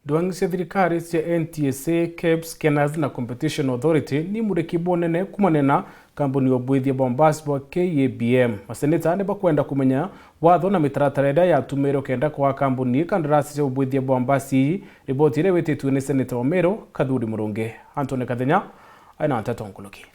Ndwang'I cia thirikari cia NTSA, KEBS, KENDA na Competition Authority ni murekibo nene kumanena kambuni obwithia bombas bwa KEBM. MASENETA ne bakwenda kumenya watho na mitaratara ida ya tumero kenda kwa kambuni kandarasi cia obwithia bombasi. Riboti ile wetitwe ni Seneta wa Meru KATHURI Murungi. Antone Kathenya aina antatongoloki.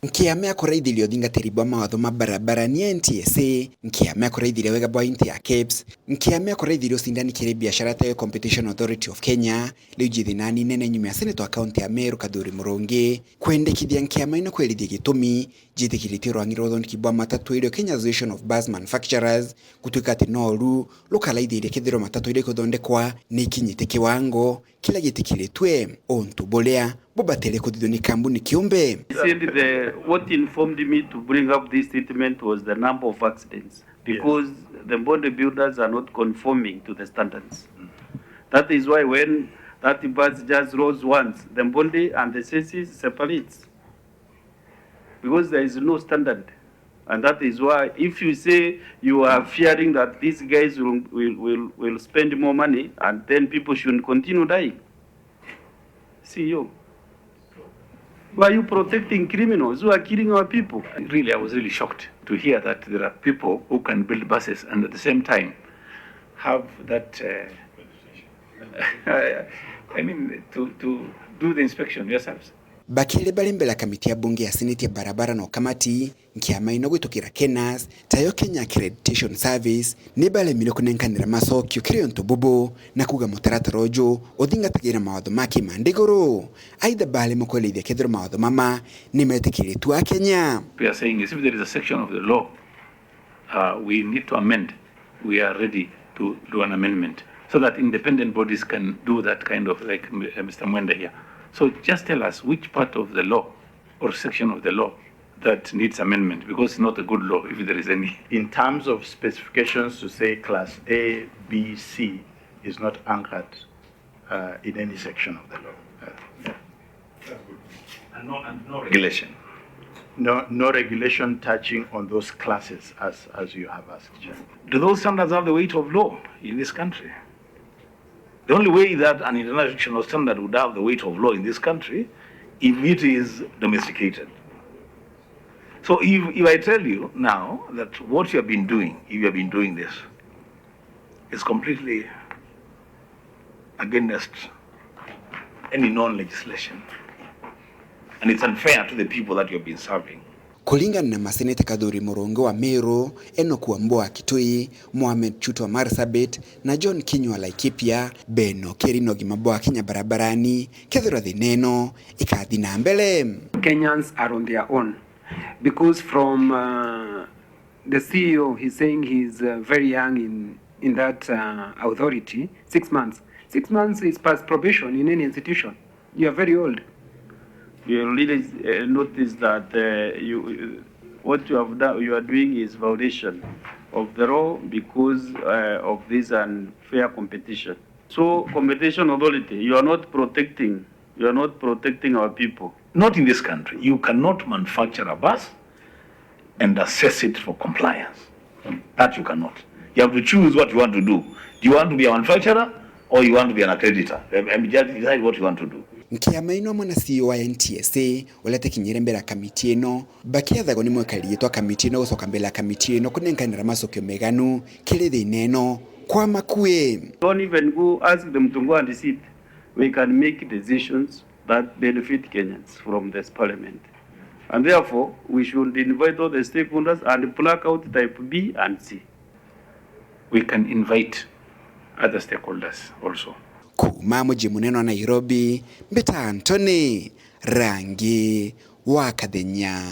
Nkiame akoraithirio thingatiri bwa mawatho ma barabara ni NTSA, nkiame akoraithirio wega bwa inti ya KEBS, nkiame akoraithirio sindani kire biashara tayo Competition Authority of Kenya, liu jithinani nene nyuma ya Seneta wa kaunti ya Meru KATHURI Murungi, kwendekithia nkiama ino kwelithia gitumi, jitikiritie Rwang'I rothondeki bwa matatu irio Kenya Association of Bus Manufacturers, gutuika ati noru, lukalaithirie kithiro matatu irio kuthondekwa, ni ikinyite kiwango, kila gitikiritwe, ontubolea, bobatele kuthithio ni kambuni kiumbe. What informed me to bring up this statement was the number of accidents, because the bodybuilders are not conforming to the standards. That is why when that bus just rose once, the body and the chassis separates, because there is no standard. And that is why if you say you are fearing that these guys will spend more money and then people should continue dying. See you. Why are you protecting criminals who are killing our people? Really, I was really shocked to hear that there are people who can build buses and at the same time have that, to do the inspection yourselves. Bakile bali mbele kamiti ya bunge ya Seneti ya barabara na kamati nkiama ino gwitukira KENAS tayo Kenya Accreditation Service ni bale milo kunenkanira masokyo kiriyo ntububu na kuga mutaratara ojo othingatagirira mawatho maki mandiguru aidha bale mukwelithia kethiro mawatho mama ni metikiritu a Kenya. We are saying is if there is a section of the law we need to amend, we are ready to do an amendment so that independent bodies can do that kind of, like Mr. Mwenda here. So just tell us which part of the law or section of the law that needs amendment, because it's not a good law if there is any. In terms of specifications to say class A, B, C is not anchored in any section of the law. And no regulation. No regulation touching on those classes as you have asked. Do those standards have the weight of law in this country? The only way that an international standard would have the weight of law in this country if it is domesticated. So if I tell you now that what you have been doing, if you have been doing this, is completely against any non-legislation, and it's unfair to the people that you have been serving. Kulingana na Maseneta KATHURI Murungi wa Meru, Enock wa Kitui, Mohamed Chuto wa Marsabit na John Kinyo wa Laikipia, Beno Kerinogi maboa Kenya barabarani, kethira thineno ikathi na mbele. Kenyans are on their own because from the CEO, he's saying he's very young in that authority. 6 months. 6 months is past probation in any institution. You are very old. You really notice that what you have done, you are doing is violation of the law because of this unfair competition. So, competition authority, you are not protecting our people. Not in this country. You cannot manufacture a bus and assess it for compliance. That you cannot. You have to choose what you want to do. Do you want to be a manufacturer or you want to be an accreditor? And just decide what you want to do. Nkiama ino mwana CEO wa NTSA ulete kinyere mbele kamiti ino bakia thago ni mwekali twa kamiti ino gucoka mbele kamiti ino kunenkanira masokyo meganu kiri thineno kwa makue. Don't even go ask them to go and sit. We can make decisions that benefit Kenyans from this parliament. And therefore, we should invite all the stakeholders and pluck out type B and C. We can invite other stakeholders also. Kuma mji muneno wa Nairobi, Mbeta Antone, Rangi wa Kathenya.